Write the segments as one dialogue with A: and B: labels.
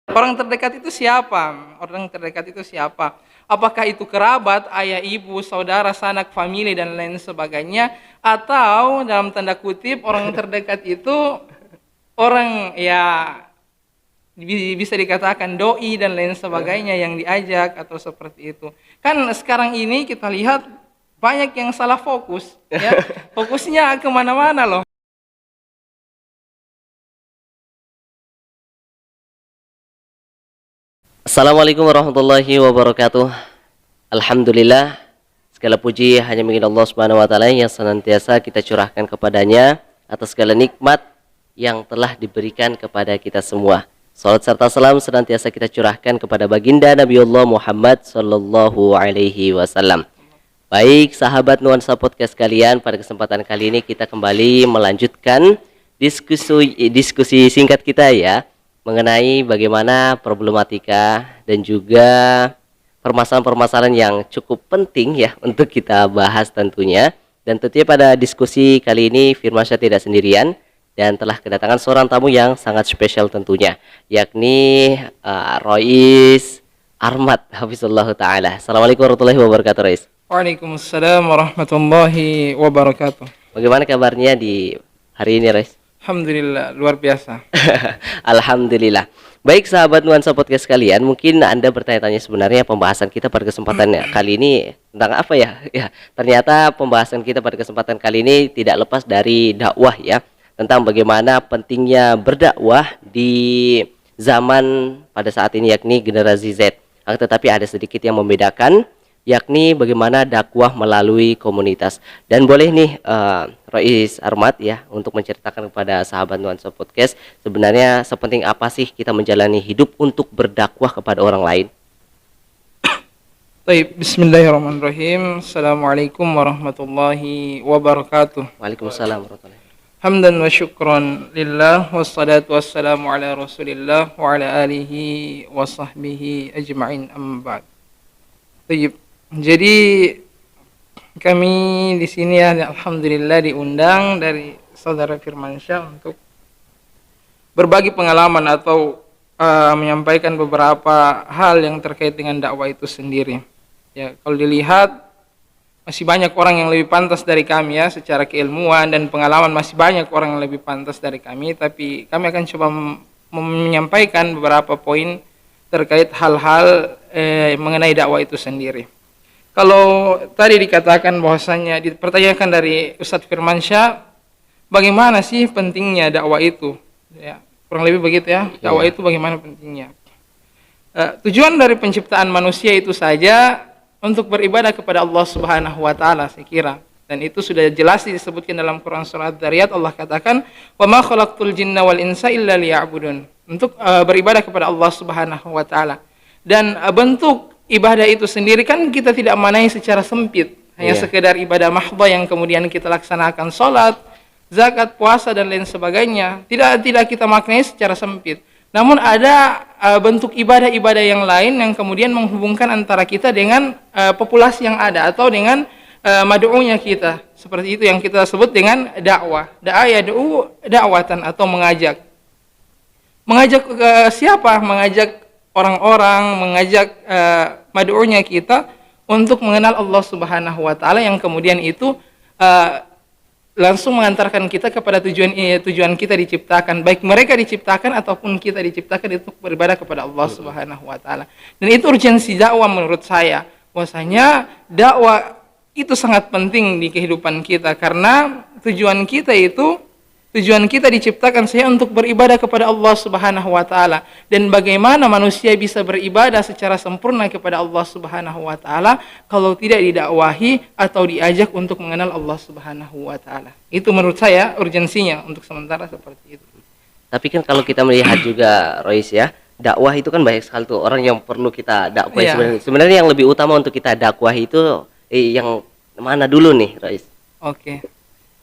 A: Orang terdekat itu siapa? Orang terdekat itu siapa? Apakah itu kerabat, ayah, ibu, saudara, sanak, famili, dan lain sebagainya? Atau dalam tanda kutip orang terdekat itu orang ya bisa dikatakan doi dan lain sebagainya yang diajak atau seperti itu. Kan sekarang ini kita lihat banyak yang salah fokus, ya. Fokusnya kemana-mana loh.
B: Assalamualaikum warahmatullahi wabarakatuh. Alhamdulillah, segala puji hanya milik Allah Subhanahu wa taala yang senantiasa kita curahkan kepadanya atas segala nikmat yang telah diberikan kepada kita semua. Salat serta salam senantiasa kita curahkan kepada baginda Nabiullah Muhammad sallallahu alaihi wasallam. Baik, sahabat Nuansa Podcast kalian, pada kesempatan kali ini kita kembali melanjutkan diskusi singkat kita ya, mengenai bagaimana problematika dan juga permasalahan-permasalahan yang cukup penting ya untuk kita bahas tentunya. Dan tentunya pada diskusi kali ini Firmansyah tidak sendirian dan telah kedatangan seorang tamu yang sangat spesial tentunya, yakni Rois Armat Hafizullah Ta'ala. Assalamualaikum warahmatullahi wabarakatuh, Rois.
A: Waalaikumsalam warahmatullahi wabarakatuh.
B: Bagaimana kabarnya di hari ini, Rois?
A: Alhamdulillah, luar biasa.
B: Alhamdulillah. Baik sahabat Nuansa Podcast kalian, mungkin Anda bertanya-tanya sebenarnya pembahasan kita pada kesempatan kali ini tentang apa ya? Ya, ternyata pembahasan kita pada kesempatan kali ini tidak lepas dari dakwah ya, tentang bagaimana pentingnya berdakwah di zaman pada saat ini yakni generasi Z. Tetapi ada sedikit yang membedakan, yakni bagaimana dakwah melalui komunitas. Dan boleh nih Rois Armat ya untuk menceritakan kepada sahabat Nuansa Podcast sebenarnya sepenting apa sih kita menjalani hidup untuk berdakwah kepada orang lain.
A: Baik, bismillahirrahmanirrahim. Assalamualaikum warahmatullahi wabarakatuh.
B: Waalaikumsalam warahmatullahi wabarakatuh.
A: Hamdan wa syukran lillah wassalatu wassalamu ala rasulillah wa ala alihi wa sahbihi ajma'in amma ba'd. Baik. Jadi kami di sini ya alhamdulillah diundang dari saudara Firmansyah untuk berbagi pengalaman atau menyampaikan beberapa hal yang terkait dengan dakwah itu sendiri. Ya, kalau dilihat masih banyak orang yang lebih pantas dari kami ya secara keilmuan dan pengalaman, masih banyak orang yang lebih pantas dari kami, tapi kami akan coba menyampaikan beberapa poin terkait hal-hal mengenai dakwah itu sendiri. Kalau tadi dikatakan bahwasannya dipertanyakan dari Ustadz Firmansyah, bagaimana sih pentingnya dakwah itu? Ya, kurang lebih begitu ya. Dakwah itu bagaimana pentingnya? Tujuan dari penciptaan manusia itu saja untuk beribadah kepada Allah Subhanahu wa taala, saya kira. Dan itu sudah jelas disebutkan dalam Quran surah Ad-Dzariyat. Allah katakan, "Wa ma khalaqtul jinna wal insa illa liya'budun." Untuk beribadah kepada Allah Subhanahu wa taala. Dan bentuk ibadah itu sendiri kan kita tidak manai secara sempit, hanya sekedar ibadah mahdhah yang kemudian kita laksanakan salat, zakat, puasa dan lain sebagainya. Tidak kita maknai secara sempit. Namun ada bentuk ibadah-ibadah yang lain yang kemudian menghubungkan antara kita dengan populasi yang ada atau dengan mad'unya kita. Seperti itu yang kita sebut dengan dakwah. Da'u da'watan atau mengajak. Mengajak siapa? Mengajak orang-orang, mengajak mad'unya kita untuk mengenal Allah Subhanahu wa taala yang kemudian itu langsung mengantarkan kita kepada tujuan kita diciptakan, baik mereka diciptakan ataupun kita diciptakan untuk beribadah kepada Allah Subhanahu wa taala. Dan itu urgensi dakwah menurut saya. Bahwasanya dakwah itu sangat penting di kehidupan kita karena tujuan kita diciptakan saya untuk beribadah kepada Allah Subhanahu wa taala. Dan bagaimana manusia bisa beribadah secara sempurna kepada Allah Subhanahu wa taala kalau tidak didakwahi atau diajak untuk mengenal Allah Subhanahu wa taala. Itu menurut saya urgensinya untuk sementara seperti itu.
B: Tapi kan kalau kita melihat juga Rois ya, dakwah itu kan banyak sekali tuh orang yang perlu kita dakwahi. Sebenarnya yang lebih utama untuk kita dakwahi itu yang mana dulu nih, Rois?
A: Oke.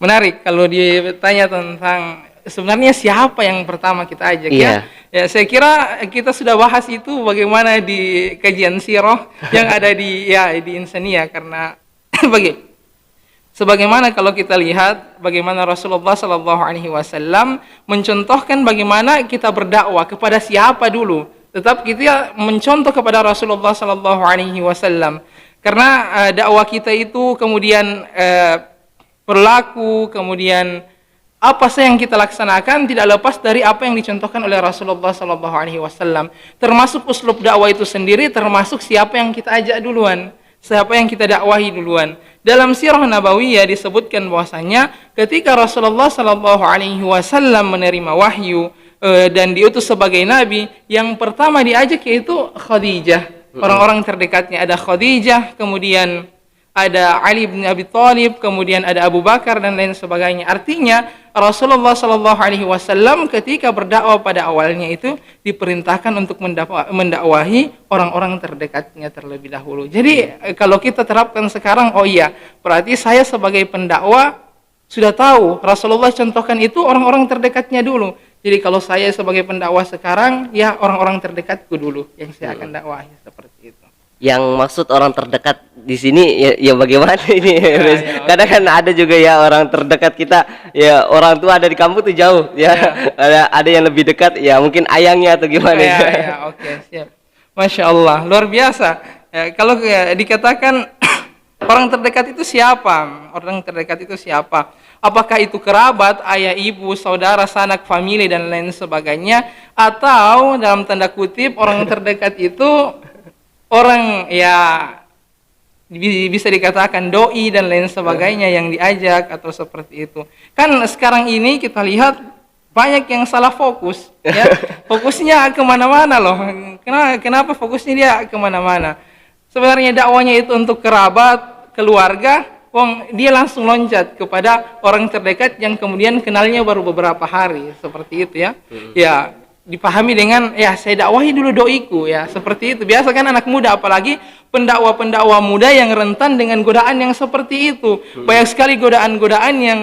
A: Menarik kalau ditanya tentang sebenarnya siapa yang pertama kita ajak ya. Ya, saya kira kita sudah bahas itu bagaimana di kajian sirah yang ada di Insania karena sebagaimana kalau kita lihat bagaimana Rasulullah Shallallahu alaihi wasallam mencontohkan bagaimana kita berdakwah kepada siapa dulu. tetap kita mencontoh kepada Rasulullah sallallahu alaihi wasallam. Karena dakwah kita itu kemudian perilaku, kemudian apa saja yang kita laksanakan tidak lepas dari apa yang dicontohkan oleh Rasulullah sallallahu alaihi wasallam. Termasuk uslub dakwah itu sendiri, termasuk siapa yang kita ajak duluan, siapa yang kita dakwahi duluan. Dalam sirah nabawiyah disebutkan bahwasanya ketika Rasulullah sallallahu alaihi wasallam menerima wahyu dan diutus sebagai nabi, yang pertama diajak yaitu Khadijah. Orang-orang terdekatnya ada Khadijah, kemudian ada Ali bin Abi Thalib, kemudian ada Abu Bakar dan lain sebagainya. Artinya Rasulullah sallallahu alaihi wasallam ketika berdakwah pada awalnya itu diperintahkan untuk mendakwahi orang-orang terdekatnya terlebih dahulu. Jadi kalau kita terapkan sekarang, oh iya, berarti saya sebagai pendakwah sudah tahu Rasulullah contohkan itu orang-orang terdekatnya dulu. Jadi kalau saya sebagai pendakwah sekarang, ya orang-orang terdekatku dulu yang saya akan dakwahi, seperti itu.
B: Yang maksud orang terdekat di sini ya bagaimana ini?
A: Ya,
B: Kadang kan ada juga ya orang terdekat kita, ya orang tua ada di kampung tuh jauh, ya. Ada yang lebih dekat, ya mungkin ayangnya atau gimana.
A: Oke, siap. Masya Allah, luar biasa. Ya, kalau dikatakan orang terdekat itu siapa? Orang terdekat itu siapa? Apakah itu kerabat, ayah, ibu, saudara, sanak, famili, dan lain sebagainya? Atau dalam tanda kutip orang terdekat itu orang ya bisa dikatakan doi dan lain sebagainya yang diajak atau seperti itu. Kan sekarang ini kita lihat banyak yang salah fokus, ya. Fokusnya kemana-mana loh. Kenapa fokusnya dia kemana-mana? Sebenarnya dakwanya itu untuk kerabat, keluarga, dia langsung loncat kepada orang terdekat yang kemudian kenalnya baru beberapa hari, seperti itu ya. Ya, dipahami dengan ya saya dakwahi dulu doiku, ya, seperti itu. Biasa kan anak muda, apalagi pendakwa-pendakwa muda yang rentan dengan godaan yang seperti itu. Banyak sekali godaan-godaan yang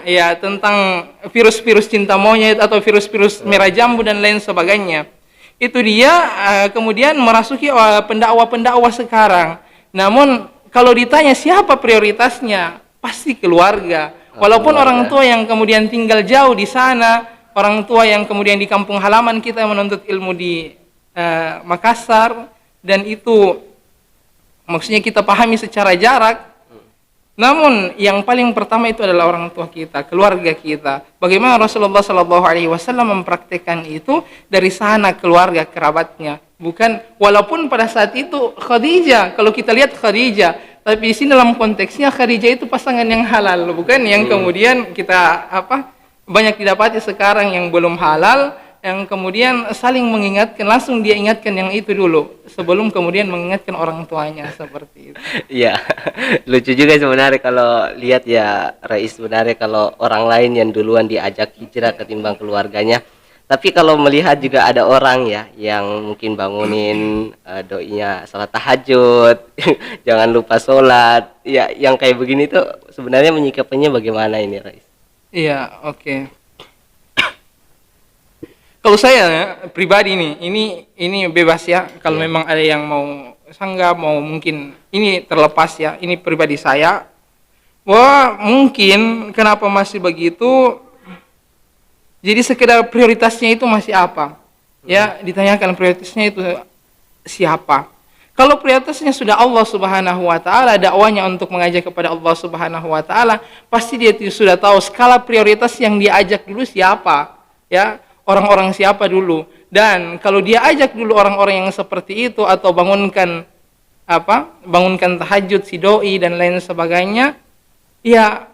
A: ya tentang virus-virus cinta monyet atau virus-virus merah jambu dan lain sebagainya. Itu dia kemudian merasuki pendakwa-pendakwa sekarang. Namun kalau ditanya siapa prioritasnya, pasti keluarga. Walaupun orang tua yang kemudian tinggal jauh di sana, orang tua yang kemudian di kampung halaman kita menuntut ilmu di Makassar, dan itu maksudnya kita pahami secara jarak. Namun yang paling pertama itu adalah orang tua kita, keluarga kita. Bagaimana Rasulullah Shallallahu Alaihi Wasallam mempraktekkan itu dari sana keluarga kerabatnya. Bukan, walaupun pada saat itu Khadijah, kalau kita lihat Khadijah, tapi di sini dalam konteksnya Khadijah itu pasangan yang halal, bukan yang kemudian kita banyak didapati sekarang yang belum halal, yang kemudian saling mengingatkan, langsung dia ingatkan yang itu dulu sebelum kemudian mengingatkan orang tuanya, seperti itu.
B: Iya, lucu juga sebenarnya kalau lihat ya Rais, sebenarnya kalau orang lain yang duluan diajak hijrah ketimbang keluarganya. Tapi kalau melihat juga ada orang ya yang mungkin bangunin doinya salat tahajud, jangan lupa sholat, ya yang kayak begini tuh sebenarnya menyikapinya bagaimana ini, Rais?
A: Iya, oke. Kalau saya pribadi ini bebas ya. Kalau memang ada yang mau sanggah, mau mungkin ini terlepas ya. Ini pribadi saya. Wah, mungkin kenapa masih begitu? Jadi sekedar prioritasnya itu masih apa? Ya, ditanyakan prioritasnya itu siapa? Kalau prioritasnya sudah Allah Subhanahu wa taala, dakwanya untuk mengajak kepada Allah Subhanahu wa taala, pasti dia sudah tahu skala prioritas yang dia ajak dulu siapa. Ya, orang-orang siapa dulu. Dan kalau dia ajak dulu orang-orang yang seperti itu atau bangunkan tahajud si doi dan lain sebagainya, ya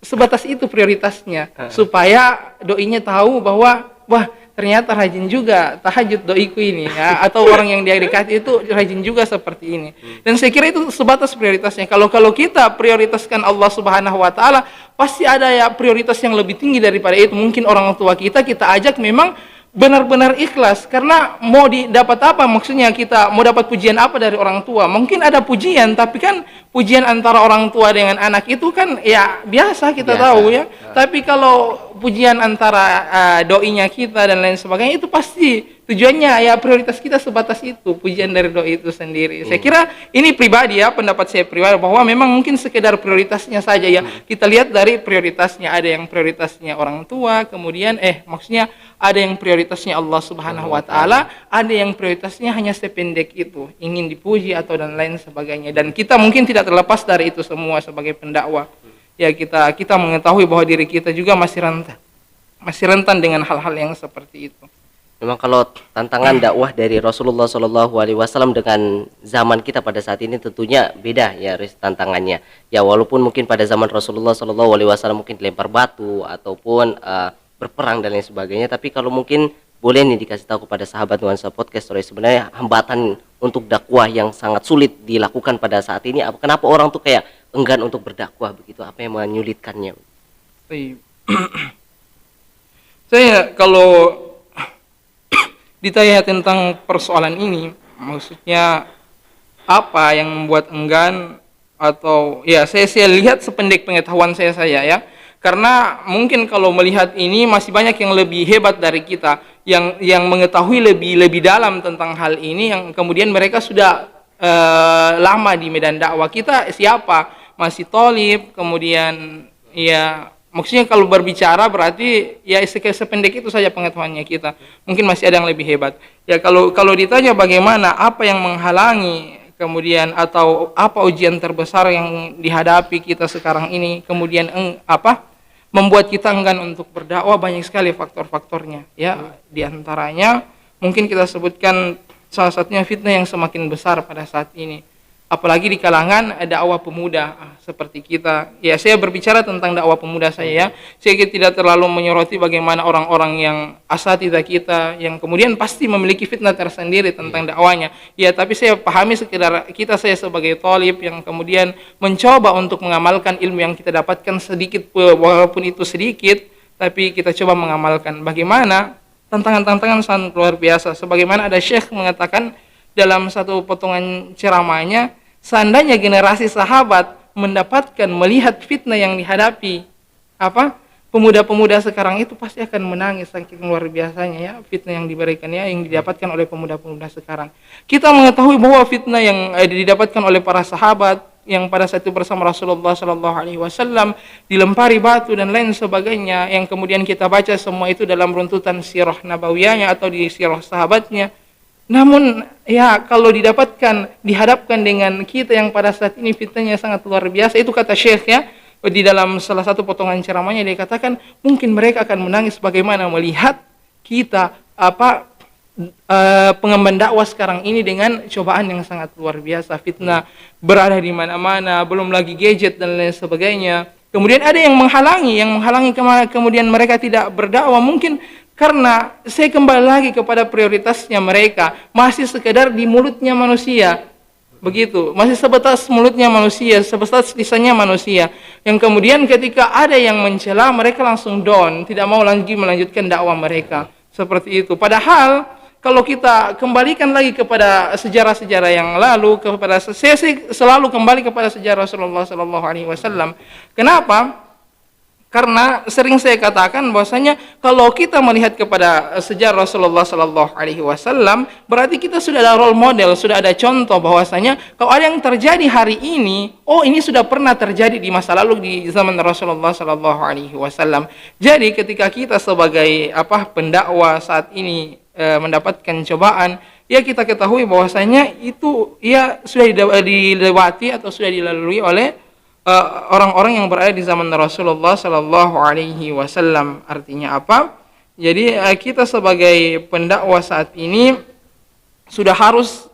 A: sebatas itu prioritasnya, supaya doinya tahu bahwa wah ternyata rajin juga tahajud doiku ini ya, atau orang yang dia dekati itu rajin juga seperti ini. Dan saya kira itu sebatas prioritasnya. Kalau kita prioritaskan Allah Subhanahu wa taala, pasti ada ya prioritas yang lebih tinggi daripada itu. Mungkin orang tua kita ajak memang benar-benar ikhlas, karena mau didapat apa, maksudnya kita mau dapat pujian apa dari orang tua. Mungkin ada pujian, tapi kan pujian antara orang tua dengan anak itu kan ya biasa kita tahu ya. Tapi kalau pujian antara doinya kita dan lain sebagainya, itu pasti tujuannya ya prioritas kita sebatas itu, pujian dari doi itu sendiri. Saya kira ini pribadi ya, pendapat saya pribadi, bahwa memang mungkin sekedar prioritasnya saja ya. Kita lihat dari prioritasnya, ada yang prioritasnya orang tua, kemudian maksudnya ada yang prioritasnya Allah Subhanahu wa taala, ada yang prioritasnya hanya sependek itu, ingin dipuji atau dan lain sebagainya. Dan kita mungkin tidak terlepas dari itu semua sebagai pendakwah. Ya kita mengetahui bahwa diri kita juga masih rentan dengan hal-hal yang seperti itu.
B: Memang kalau tantangan dakwah dari Rasulullah Shallallahu Alaihi Wasallam dengan zaman kita pada saat ini tentunya beda ya tantangannya. Ya walaupun mungkin pada zaman Rasulullah Shallallahu Alaihi Wasallam mungkin dilempar batu ataupun berperang dan lain sebagainya, tapi kalau mungkin boleh nih dikasih tahu kepada sahabat Nuansa Podcast Story, sebenarnya hambatan untuk dakwah yang sangat sulit dilakukan pada saat ini, kenapa orang tuh kayak enggan untuk berdakwah begitu, apa yang menyulitkannya?
A: Saya kalau ditanya tentang persoalan ini, maksudnya apa yang membuat enggan, atau ya saya lihat sependek pengetahuan saya ya, karena mungkin kalau melihat ini masih banyak yang lebih hebat dari kita, yang mengetahui lebih dalam tentang hal ini, yang kemudian mereka sudah lama di medan dakwah. Kita siapa? Masih tolib, kemudian ya maksudnya kalau berbicara berarti ya sependek itu saja pengetahuannya kita. Mungkin masih ada yang lebih hebat. Ya kalau ditanya bagaimana, apa yang menghalangi, kemudian atau apa ujian terbesar yang dihadapi kita sekarang ini, kemudian membuat kita enggan untuk berdakwah, banyak sekali faktor-faktornya. Ya, diantaranya mungkin kita sebutkan salah satunya fitnah yang semakin besar pada saat ini. Apalagi di kalangan dakwah pemuda seperti kita. Ya, saya berbicara tentang dakwah pemuda saya ya. Saya tidak terlalu menyoroti bagaimana orang-orang yang asatidzah kita, yang kemudian pasti memiliki fitnah tersendiri tentang dakwanya. Ya, tapi saya pahami sekedar saya sebagai thalib yang kemudian mencoba untuk mengamalkan ilmu yang kita dapatkan sedikit, walaupun itu sedikit, tapi kita coba mengamalkan. Bagaimana tantangan-tantangan sangat luar biasa. Sebagaimana ada syekh mengatakan dalam satu potongan ceramahnya, seandainya generasi sahabat melihat fitnah yang dihadapi pemuda-pemuda sekarang itu, pasti akan menangis saking luar biasanya ya fitnah yang diberikan ya, yang didapatkan oleh pemuda-pemuda sekarang. Kita mengetahui bahwa fitnah yang didapatkan oleh para sahabat yang pada saat itu bersama Rasulullah Shallallahu Alaihi Wasallam dilempari batu dan lain sebagainya, yang kemudian kita baca semua itu dalam runtutan sirah nabawiyahnya atau di sirah sahabatnya. Namun ya kalau dihadapkan dengan kita yang pada saat ini fitnahnya sangat luar biasa, itu kata Syekh ya, di dalam salah satu potongan ceramahnya dia katakan mungkin mereka akan menangis bagaimana melihat kita pengemban dakwah sekarang ini dengan cobaan yang sangat luar biasa, fitnah berada di mana-mana, belum lagi gadget dan lain sebagainya. Kemudian ada yang menghalangi kemudian mereka tidak berdakwah, mungkin karena saya kembali lagi kepada prioritasnya mereka masih sekedar di mulutnya manusia, begitu, masih sebatas mulutnya manusia, sebatas lisannya manusia, yang kemudian ketika ada yang mencela mereka langsung down, tidak mau lagi melanjutkan dakwah mereka seperti itu. Padahal kalau kita kembalikan lagi kepada sejarah-sejarah yang lalu, saya selalu kembali kepada sejarah Rasulullah Sallallahu Alaihi Wasallam. Kenapa? Karena sering saya katakan bahwasanya kalau kita melihat kepada sejarah Rasulullah Sallallahu Alaihi Wasallam, berarti kita sudah ada role model, sudah ada contoh bahwasanya kalau ada yang terjadi hari ini, ini sudah pernah terjadi di masa lalu di zaman Rasulullah Sallallahu Alaihi Wasallam. Jadi ketika kita sebagai pendakwah saat ini mendapatkan cobaan, ya kita ketahui bahwasanya itu ya sudah dilewati atau sudah dilalui oleh orang-orang yang berada di zaman Rasulullah Sallallahu Alaihi Wasallam. Artinya apa? Jadi kita sebagai pendakwah saat ini sudah harus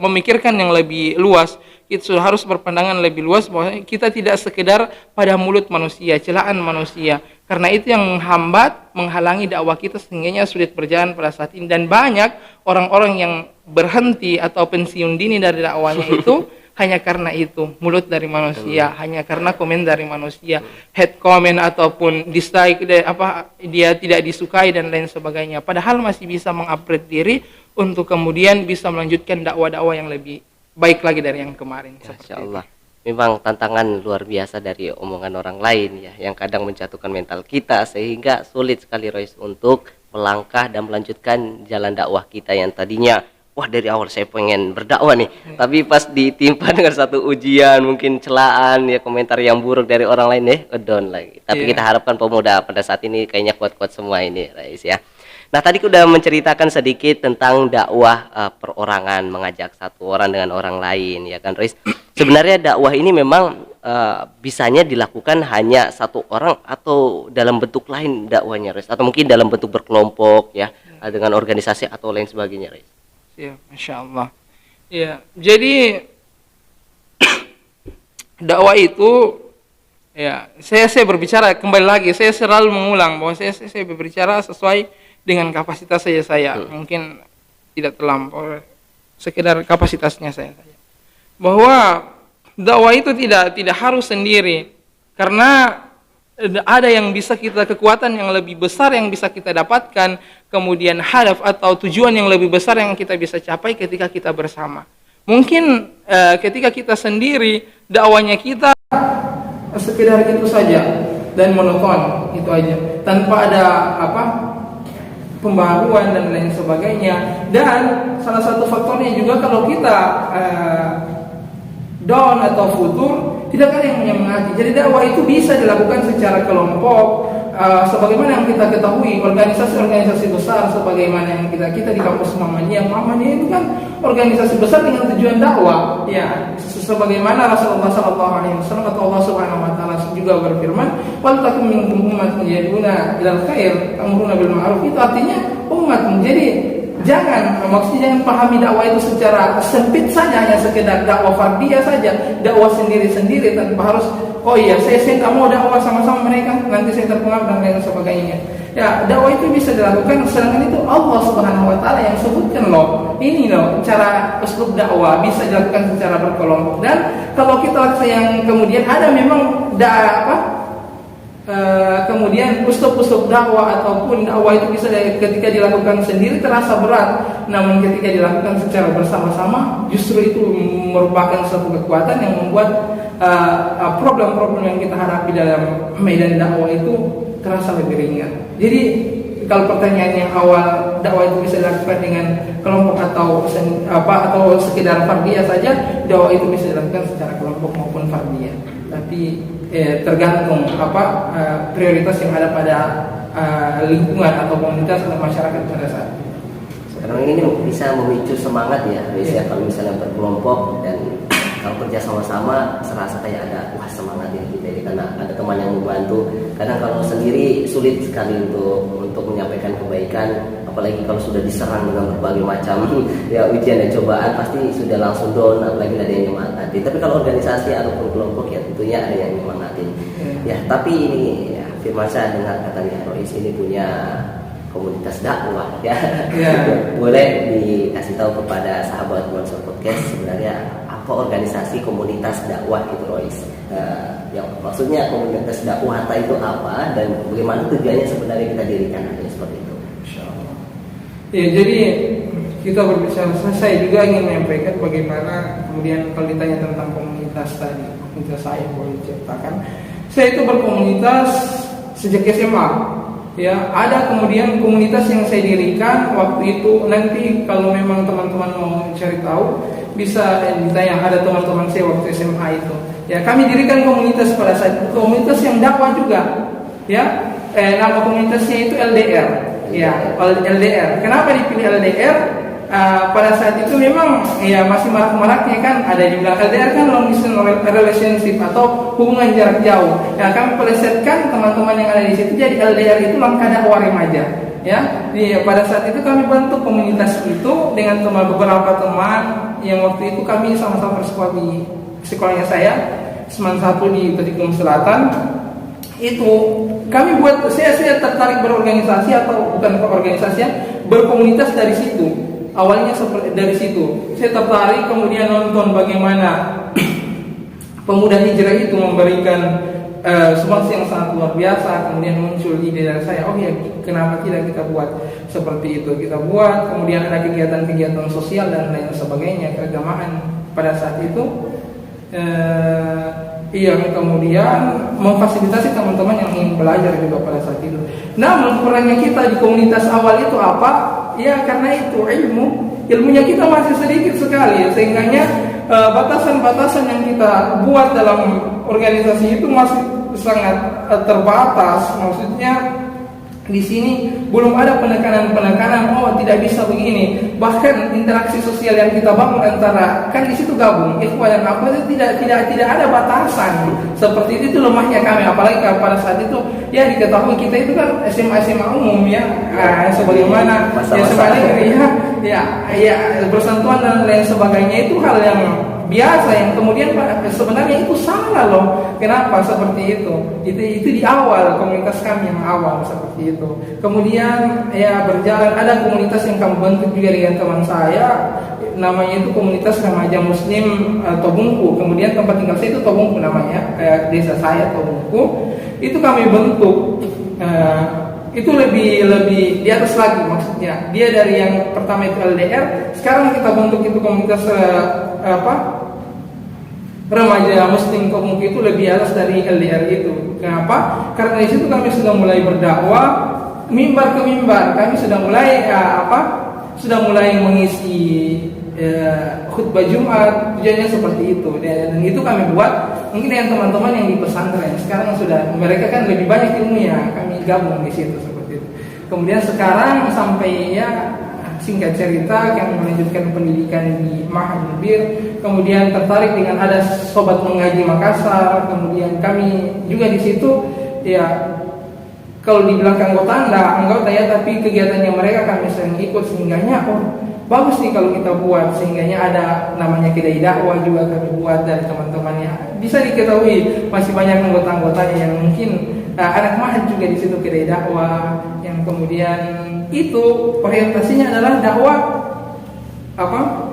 A: memikirkan yang lebih luas. Kita sudah harus berpandangan lebih luas bahwa kita tidak sekedar pada mulut manusia, celaan manusia. Karena itu yang menghalangi dakwah kita sehingga sulit berjalan pada saat ini. Dan banyak orang-orang yang berhenti atau pensiun dini dari dakwahnya itu hanya karena itu, mulut dari manusia, hanya karena komen dari manusia, head comment ataupun dislike, dia tidak disukai dan lain sebagainya. Padahal masih bisa mengupgrade diri untuk kemudian bisa melanjutkan dakwah-dakwah yang lebih baik lagi dari yang kemarin.
B: Masya Allah. memang tantangan luar biasa dari omongan orang lain ya, yang kadang menjatuhkan mental kita sehingga sulit sekali Rois untuk melangkah dan melanjutkan jalan dakwah kita yang tadinya wah dari awal saya pengen berdakwah nih, tapi pas ditimpa dengan satu ujian, mungkin celaan ya, komentar yang buruk dari orang lain down lagi. Tapi kita harapkan pemuda pada saat ini kayaknya kuat-kuat semua ini Rais ya. Nah tadi udah menceritakan sedikit tentang dakwah perorangan, mengajak satu orang dengan orang lain ya kan Rais. Sebenarnya dakwah ini memang bisanya dilakukan hanya satu orang atau dalam bentuk lain dakwahnya Rais, atau mungkin dalam bentuk berkelompok ya, dengan organisasi atau lain sebagainya Rais.
A: Ya, Masya Allah. Ya, jadi dakwah itu, ya, saya berbicara kembali lagi. Saya selalu mengulang bahwa saya berbicara sesuai dengan kapasitas saya. Mungkin tidak terlampau, sekedar kapasitasnya saya saja. Bahwa dakwah itu tidak harus sendiri, karena ada yang bisa kita, kekuatan yang lebih besar yang bisa kita dapatkan, kemudian hadaf atau tujuan yang lebih besar yang kita bisa capai ketika kita bersama. Mungkin ketika kita sendiri, dakwanya kita sekedar itu saja dan monoton, itu aja, tanpa ada pembaruan dan lain sebagainya. Dan salah satu faktornya juga kalau kita down atau futur, tidak ada yang menyemangati. Jadi dakwah itu bisa dilakukan secara kelompok, sebagaimana yang kita ketahui organisasi-organisasi besar, sebagaimana yang kita di kampus Muhammadiyah itu kan organisasi besar dengan tujuan dakwah. Ya, sebagaimana Rasulullah SAW atau Allah Subhanahu Wa Taala juga berfirman, "Wal takum minkum ummatun yad'una ilal khair, ta'muruna bil ma'ruf." Itu artinya umat. Jadi maksudnya jangan pahami dakwah itu secara sempit saja, hanya sekedar dakwah fardiyah saja, dakwah sendiri-sendiri tanpa harus saya tak mau dakwah sama-sama mereka, nanti saya terpengaruh dan lain sebagainya. Ya, dakwah itu bisa dilakukan, sedangkan itu Allah Subhanahu Wa Taala yang sebutkan cara uslub dakwah bisa dilakukan secara berkelompok. Dan kalau kita yang kemudian ada memang kemudian uslub dakwah ataupun dakwah itu bisa ketika dilakukan sendiri terasa berat, namun ketika dilakukan secara bersama-sama justru itu merupakan suatu kekuatan yang membuat problem-problem yang kita hadapi dalam medan dakwah itu terasa lebih ringan. Jadi kalau pertanyaan yang awal, dakwah itu bisa dilakukan dengan kelompok atau sekedar fardiyah saja, dakwah itu bisa dilakukan secara kelompok maupun fardiyah. Tapi tergantung prioritas yang ada pada lingkungan atau komunitas atau masyarakat pada saat itu.
B: Sekarang ini bisa memicu semangat ya, biasanya kalau misalnya berkelompok dan kalau kerja sama-sama serasa kayak ada semangat ini kita ini karena ada teman yang membantu. Kadang kalau sendiri sulit sekali untuk menyampaikan kebaikan, apalagi kalau sudah diserang dengan berbagai macam ya ujian dan cobaan, pasti sudah langsung down, apalagi ada yang nyemangati. Tapi kalau organisasi ataupun kelompok ya tentunya ada yang nyemangati. Ya, tapi ini ya, Firmansyah dengar katanya Rois ini punya komunitas dakwah ya. Boleh dikasih tahu kepada sahabat Mansur Podcast sebenarnya apa organisasi komunitas dakwah itu Rois? Yang maksudnya komunitas dakwah itu apa dan bagaimana tujuannya sebenarnya kita dirikan seperti itu?
A: Insyaallah. Ya, jadi kita berbicara, saya juga ingin menyampaikan bagaimana kemudian kalau ditanya tentang komunitas tadi, komunitas saya boleh ceritakan. Saya itu berkomunitas sejak SMA. Ya, ada kemudian komunitas yang saya dirikan waktu itu, nanti kalau memang teman-teman mau cari tahu bisa ditanya, ada teman-teman saya waktu SMA itu. Ya, kami dirikan komunitas pada saat itu, komunitas yang dakwah juga. Ya, nama komunitasnya itu LDR. Ya, LDR. Kenapa dipilih LDR? Pada saat itu memang ya masih marak-maraknya kan, ada yang bilang LDR kan long distance relationship atau hubungan jarak jauh. Ya, kami pelesetkan teman-teman yang ada di situ jadi LDR itu langkah dakwah remaja. Ya, pada saat itu kami bentuk komunitas itu dengan beberapa teman yang waktu itu kami sama-sama bersekolah di sekolahnya saya, Seman 1 di Petikum Selatan. Itu kami buat, saya tertarik berorganisasi atau bukan berorganisasi ya, berkomunitas dari situ. Awalnya seperti dari situ saya tertarik, kemudian nonton bagaimana pemuda hijrah itu memberikan sumbangsi yang sangat luar biasa. Kemudian muncul ide dari saya, kenapa tidak kita buat seperti itu, kita buat. Kemudian ada kegiatan-kegiatan sosial dan lain sebagainya, keagamaan pada saat itu. yang kemudian memfasilitasi teman-teman yang ingin belajar juga pada saat itu. Namun kurangnya kita di komunitas awal itu apa? Ya karena itu ilmunya kita masih sedikit sekali, sehingganya batasan-batasan yang kita buat dalam organisasi itu masih sangat terbatas. Maksudnya di sini belum ada penekanan tidak bisa begini. Bahkan interaksi sosial yang kita bangun antara kan di situ gabung ikhwah dan apa itu tidak ada batasan. Seperti itu lemahnya kami, apalagi pada saat itu ya diketahui kita itu kan SMA umum ya, sebagaimana ya sebenarnya ya bersentuhan dan lain sebagainya itu hal yang biasa yang kemudian sebenarnya itu salah loh. Kenapa seperti itu? Itu di awal komunitas kami yang awal seperti itu. Kemudian ya berjalan ada komunitas yang kami bentuk juga dengan teman saya, namanya itu komunitas remaja Muslim Tobungku. Kemudian tempat tinggal saya itu Tobungku namanya, kayak desa saya Tobungku. Itu kami bentuk. Itu lebih di atas lagi maksudnya. Dia dari yang pertama itu LDR, sekarang kita bentuk itu komunitas remaja Muslim Tobungku itu lebih atas dari LDR itu. Kenapa? Karena di situ kami sudah mulai berdakwah mimbar ke mimbar. Kami sudah mulai sudah mulai mengisi khutbah Jumat, tujuannya seperti itu. Dan itu kami buat mungkin dengan teman-teman yang di pesantren. Sekarang sudah mereka kan lebih banyak ilmunya, kami gabung di situ seperti itu. Kemudian sekarang sampai ya singkat cerita kami melanjutkan pendidikan di Ma'had Bir. Kemudian tertarik dengan ada sobat mengaji Makassar. Kemudian kami juga di situ ya kalau dibilang anggota ya, tapi kegiatannya mereka kami sering ikut sehingganya bagus nih kalau kita buat, sehingganya ada namanya kedai dakwah juga kami buat dari teman-temannya. Bisa diketahui masih banyak anggota-anggotanya yang mungkin anak Ma'had juga di situ kedai dakwah, yang kemudian itu orientasinya adalah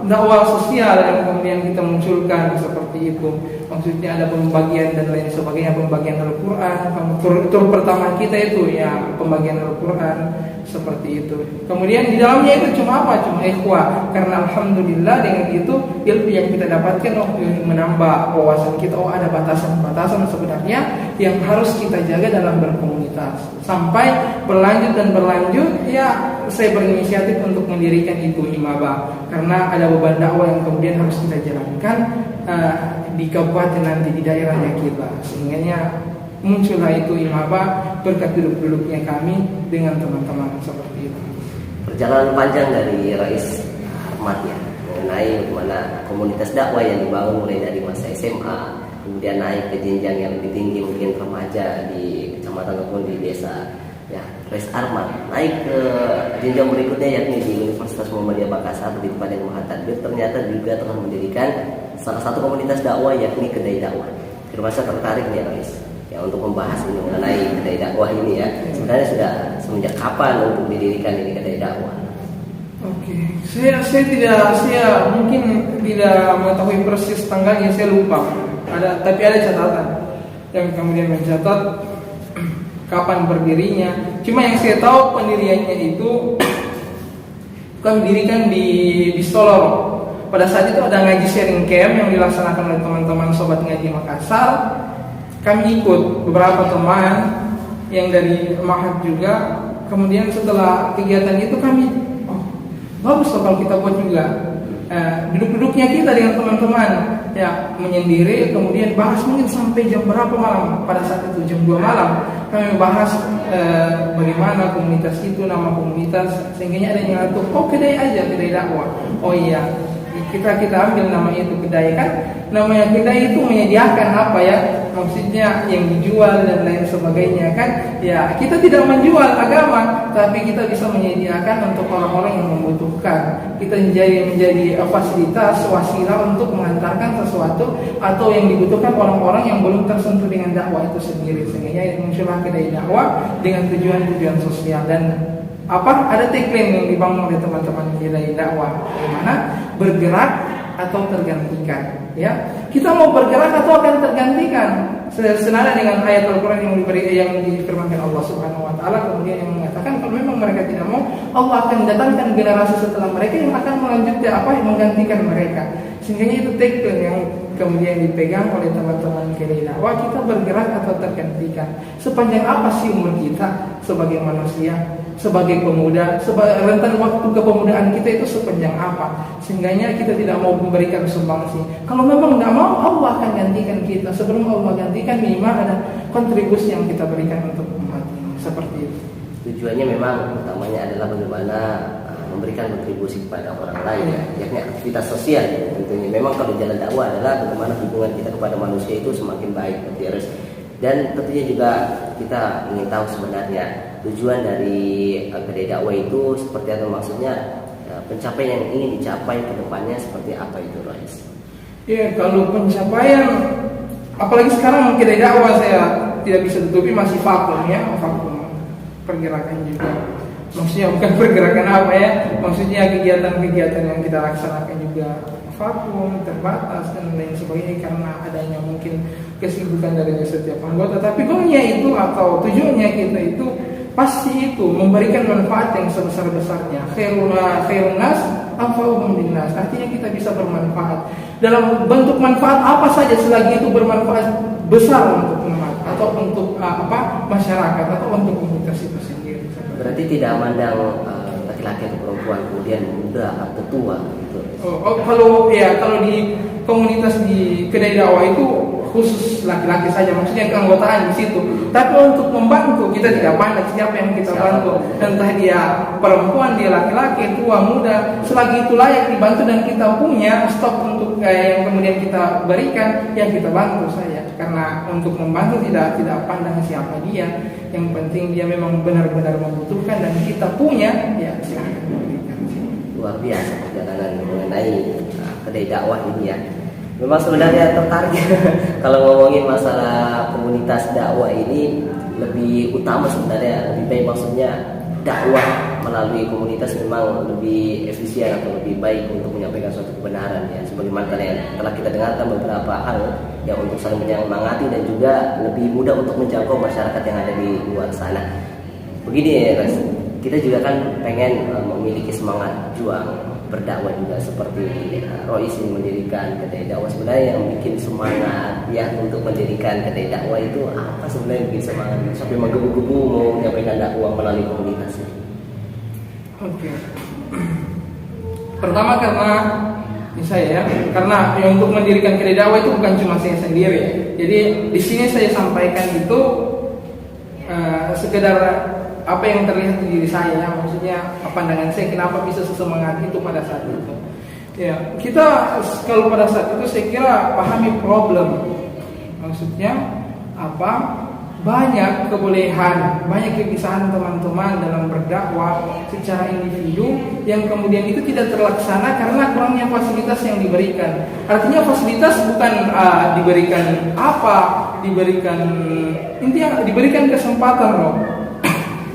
A: dakwah sosial yang kemudian kita munculkan seperti itu. Maksudnya ada pembagian dan lain sebagainya, pembagian Al-Quran. Tur pertama kita itu ya pembagian Al-Quran seperti itu. Kemudian di dalamnya itu cuma ikhwah. Karena alhamdulillah dengan itu ilmu yang kita dapatkan menambah wawasan kita. Ada batasan-batasan sebenarnya yang harus kita jaga dalam berkomunitas. Sampai berlanjut ya saya berinisiatif untuk mendirikan itu Imaba. Karena ada beban dakwah yang kemudian harus kita jalankan di kabupaten nanti di daerahnya kita. Sehingga muncullah itu Imaba berkat duduk-duduknya kami dengan teman-teman seperti itu.
B: Perjalanan panjang dari Rais Ahmad ya, mengenai bagaimana komunitas dakwah yang dibangun mulai dari masa SMA, kemudian naik ke jenjang yang lebih tinggi mungkin remaja di kecamatan maupun di desa. Ya, Rais Ahmad naik ke jenjang berikutnya yakni di Universitas Muhammadiyah Makassar di Paden Muhatadbir, ternyata juga telah mendirikan salah satu komunitas dakwah yakni kedai dakwah. Saya tertarik nih Rais ya untuk membahas ini mengenai kedai dakwah ini ya. Sebenarnya sudah semenjak kapan untuk didirikan ini kedai dakwah?
A: Oke, saya mungkin tidak mengetahui persis tanggalnya, saya lupa. Tapi ada catatan yang kemudian mencatat kapan berdirinya. Cuma yang saya tahu pendiriannya itu kami dirikan di Solor. Pada saat itu ada ngaji sharing camp yang dilaksanakan oleh teman-teman sobat ngaji Makassar. Kami ikut beberapa teman yang dari Ma'had juga. Kemudian setelah kegiatan itu kami bagus kalau kita buat juga duduk-duduknya kita dengan teman-teman ya menyendiri, kemudian bahas mungkin sampai jam berapa malam. Pada saat itu jam 2 malam kami bahas bagaimana komunitas itu, nama komunitas, sehingga ada yang ngatur kedai aja, kedai dakwah. Iya, kita ambil nama itu kedai, kan namanya kedai itu menyediakan apa ya, maksudnya yang dijual dan lain sebagainya kan ya. Kita tidak menjual agama, tapi kita bisa menyediakan untuk orang-orang yang membutuhkan. Kita menjadi fasilitas wasilah untuk mengantarkan sesuatu atau yang dibutuhkan orang-orang yang belum tersentuh dengan dakwah itu sendiri. Sehingga muncullah kedai dakwah dengan tujuan-tujuan sosial. Dan ada tagline yang dibangun oleh teman-teman kedai dakwah, bagaimana bergerak atau tergantikan. Ya, kita mau bergerak atau akan tergantikan. Senada dengan ayat Al-Quran yang difirmankan Allah Subhanahu Wa Taala, kemudian yang mengatakan kalau memang mereka tidak mau, Allah akan datangkan generasi setelah mereka yang akan melanjutkan yang menggantikan mereka. Sehingga itu tagline yang kemudian dipegang oleh teman-teman kedai dakwah, kita bergerak atau tergantikan. Sepanjang apa sih umur kita sebagai manusia, sebagai pemuda, rentan waktu kepemudaan kita itu sepanjang apa, sehingganya kita tidak mau memberikan sumbangsi. Kalau memang tidak mau, Allah akan gantikan kita. Sebelum Allah gantikan, minimal ada kontribusi yang kita berikan untuk umat ini. Seperti itu.
B: Tujuannya memang utamanya adalah bagaimana memberikan kontribusi kepada orang lain, yakni aktivitas sosial. Tentunya memang kalau jalan dakwah adalah bagaimana hubungan kita kepada manusia itu semakin baik, dan tentunya juga kita ingin tahu sebenarnya tujuan dari kedai dakwah itu seperti apa, maksudnya pencapaian yang ingin dicapai ke depannya seperti apa itu, Rois?
A: Ya, kalau pencapaian, apalagi sekarang kedai dakwah saya tidak bisa tutupi masih vakum ya, vakum pergerakan juga. Maksudnya bukan pergerakan apa ya, maksudnya kegiatan-kegiatan yang kita laksanakan juga vakum, terbatas dan lain sebagainya karena adanya mungkin kesibukan dari setiap anggota. Tapi goalnya itu atau tujuannya kita itu pasti itu memberikan manfaat yang sebesar-besarnya. Khairun nas anfa'uhum linnas. Artinya kita bisa bermanfaat dalam bentuk manfaat apa saja selagi itu bermanfaat besar untuk umat atau untuk masyarakat atau untuk komunitas itu sendiri.
B: Berarti tidak mandang laki-laki atau perempuan, kemudian muda atau tua gitu.
A: Kalau di komunitas di kedai dakwah itu khusus laki-laki saja, maksudnya keanggotaan di situ. Tapi untuk membantu kita tidak pandang siapa yang kita bantu, entah dia perempuan, dia laki-laki, tua, muda, selagi itu layak dibantu dan kita punya stok untuk yang kemudian kita berikan, ya kita bantu saja. Karena untuk membantu tidak pandang siapa dia, yang penting dia memang benar-benar membutuhkan dan kita punya, ya silakan berikan.
B: Luar biasa perjalanan mengenai kedai dakwah ini ya. Memang sebenarnya tertarik kalau ngomongin masalah komunitas dakwah ini lebih utama sebenarnya, lebih baik maksudnya dakwah melalui komunitas memang lebih efisien atau lebih baik untuk menyampaikan suatu kebenaran ya, sebagaimana yang telah kita dengarkan beberapa hal yang untuk saling menyemangati dan juga lebih mudah untuk menjangkau masyarakat yang ada di luar sana. Begini ya, kita juga kan pengen memiliki semangat juang berdakwah juga seperti Rois ini mendirikan kedai dakwah. Sebenarnya yang bikin semangat ya untuk mendirikan kedai dakwah itu apa sebenarnya yang bikin semangat sampai menggebu-gebu mau menyampaikan dakwah melalui komunitas ini?
A: Oke. Pertama karena saya karena untuk mendirikan kedai dakwah itu bukan cuma saya sendiri. Jadi di sini saya sampaikan itu sekedar apa yang terlihat di diri saya, maksudnya pandangan saya kenapa bisa sesemangat itu pada saat itu. Ya, kita kalau pada saat itu saya kira pahami problem. Maksudnya apa? Banyak kebolehan, banyak kebiasaan teman-teman dalam berdakwah secara individu yang kemudian itu tidak terlaksana karena kurangnya fasilitas yang diberikan. Artinya fasilitas bukan diberikan apa, diberikan intinya diberikan kesempatan loh.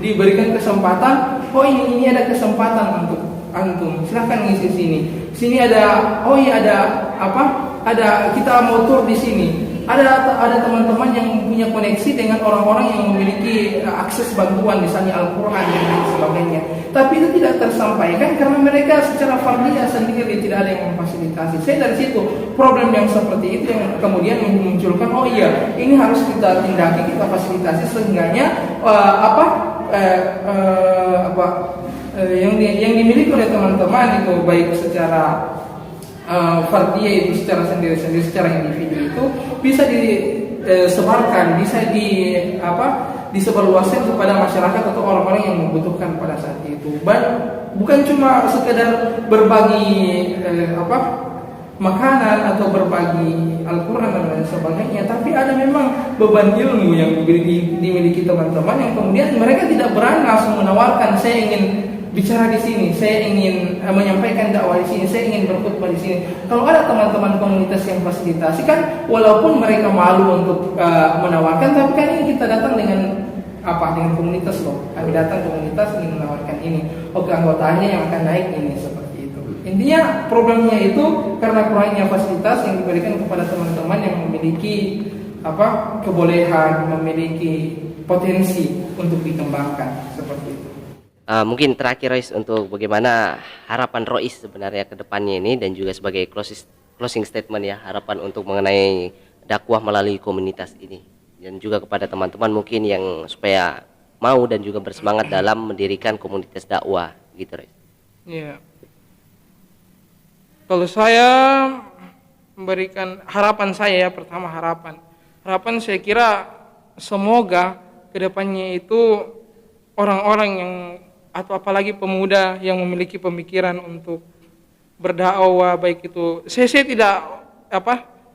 A: Diberikan kesempatan, oh ini ada kesempatan untuk antum, silahkan ngisi sini. Sini ada, oh iya ada apa? Ada kita mau tur di sini. Ada teman-teman yang punya koneksi dengan orang-orang yang memiliki akses bantuan, misalnya Al-Quran dan lain sebagainya. Tapi itu tidak tersampaikan karena mereka secara fardiyah sendiri tidak ada yang memfasilitasi. Saya dari situ problem yang seperti itu yang kemudian memunculkan, oh iya ini harus kita tindaki, kita fasilitasi sehingganya yang dimiliki oleh teman-teman itu baik secara fardiyah itu secara sendiri-sendiri, secara individu itu bisa disebarkan, bisa disebarluaskan kepada masyarakat atau orang-orang yang membutuhkan pada saat itu. Bukan cuma sekedar berbagi makanan atau berbagi Al-Quran dan lain sebagainya, tapi ada memang beban ilmu yang dimiliki teman-teman yang kemudian mereka tidak berani langsung menawarkan, saya ingin bicara di sini, saya ingin menyampaikan dakwah di sini, saya ingin berkhutbah di sini. Kalau ada teman-teman komunitas yang fasilitasi kan, walaupun mereka malu untuk menawarkan, tapi kan ini kita datang dengan komunitas loh. Kami datang komunitas ingin menawarkan ini. Oke, anggotanya yang akan naik ini seperti itu. Intinya problemnya itu karena kurangnya fasilitas yang diberikan kepada teman-teman yang memiliki kebolehan, memiliki potensi untuk dikembangkan seperti itu.
B: Mungkin terakhir Rois, untuk bagaimana harapan Rois sebenarnya ke depannya ini dan juga sebagai closing statement ya, harapan untuk mengenai dakwah melalui komunitas ini, dan juga kepada teman-teman mungkin yang supaya mau dan juga bersemangat dalam mendirikan komunitas dakwah gitu, Rois.
A: Ya. Kalau saya memberikan harapan saya ya, pertama harapan saya kira semoga kedepannya itu orang-orang yang atau apalagi pemuda yang memiliki pemikiran untuk berdakwah, baik itu saya tidak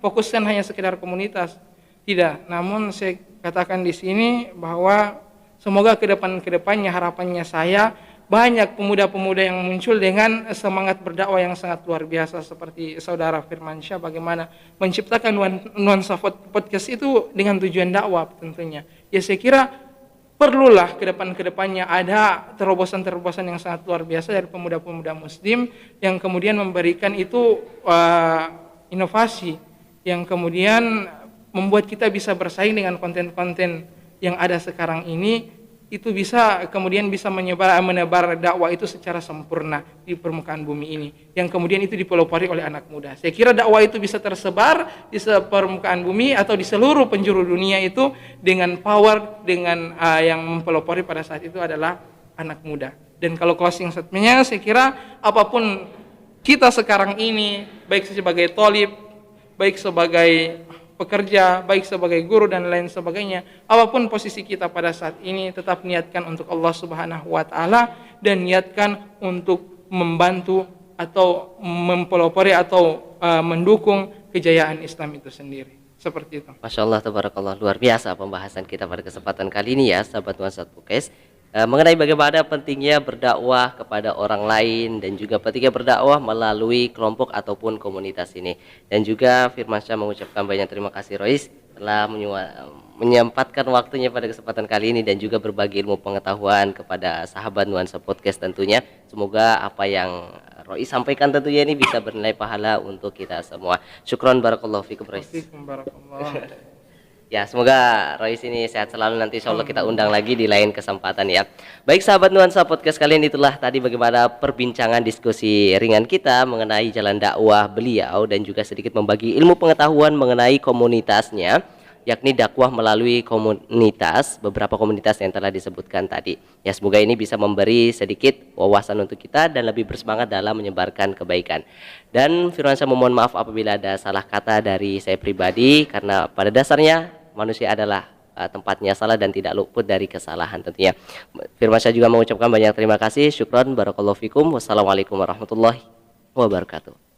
A: fokuskan hanya sekedar komunitas, tidak, namun saya katakan di sini bahwa semoga kedepannya harapannya saya banyak pemuda-pemuda yang muncul dengan semangat berdakwah yang sangat luar biasa seperti saudara Firmansyah, bagaimana menciptakan nuansa podcast itu dengan tujuan dakwah tentunya. Ya saya kira perlulah kedepannya ada terobosan-terobosan yang sangat luar biasa dari pemuda-pemuda muslim yang kemudian memberikan itu inovasi yang kemudian membuat kita bisa bersaing dengan konten-konten yang ada sekarang ini, itu kemudian bisa menebar dakwah itu secara sempurna di permukaan bumi ini, yang kemudian itu dipelopori oleh anak muda. Saya kira dakwah itu bisa tersebar di permukaan bumi atau di seluruh penjuru dunia itu dengan power, dengan yang mempelopori pada saat itu adalah anak muda. Dan kalau closing statementnya, saya kira apapun kita sekarang ini, baik sebagai thalib, baik sebagai pekerja, baik sebagai guru dan lain sebagainya, apapun posisi kita pada saat ini, tetap niatkan untuk Allah Subhanahu wa taala dan niatkan untuk membantu atau mempelopori atau mendukung kejayaan Islam itu sendiri. Seperti itu.
B: Masya Allah, tabarakallah, luar biasa pembahasan kita pada kesempatan kali ini ya, sahabat nuansa podcast, mengenai bagaimana pentingnya berdakwah kepada orang lain dan juga pentingnya berdakwah melalui kelompok ataupun komunitas ini. Dan juga Firmansyah mengucapkan banyak terima kasih Rois telah menyempatkan waktunya pada kesempatan kali ini dan juga berbagi ilmu pengetahuan kepada sahabat nuansa podcast tentunya. Semoga apa yang Rois sampaikan tentunya ini bisa bernilai pahala untuk kita semua. Syukron, barakallahu fikum Rois. Ya, semoga Rois ini sehat selalu, nanti insya Allah kita undang lagi di lain kesempatan ya. Baik sahabat nuansa podcast kalian, itulah tadi bagaimana perbincangan diskusi ringan kita mengenai jalan dakwah beliau dan juga sedikit membagi ilmu pengetahuan mengenai komunitasnya, yakni dakwah melalui komunitas, beberapa komunitas yang telah disebutkan tadi. Ya, semoga ini bisa memberi sedikit wawasan untuk kita dan lebih bersemangat dalam menyebarkan kebaikan. Dan Firmansyah memohon maaf apabila ada salah kata dari saya pribadi, karena pada dasarnya manusia adalah tempatnya salah dan tidak luput dari kesalahan tentunya. Firmansyah juga mengucapkan banyak terima kasih. Syukron, barakallahu fikum. Wassalamualaikum warahmatullahi wabarakatuh.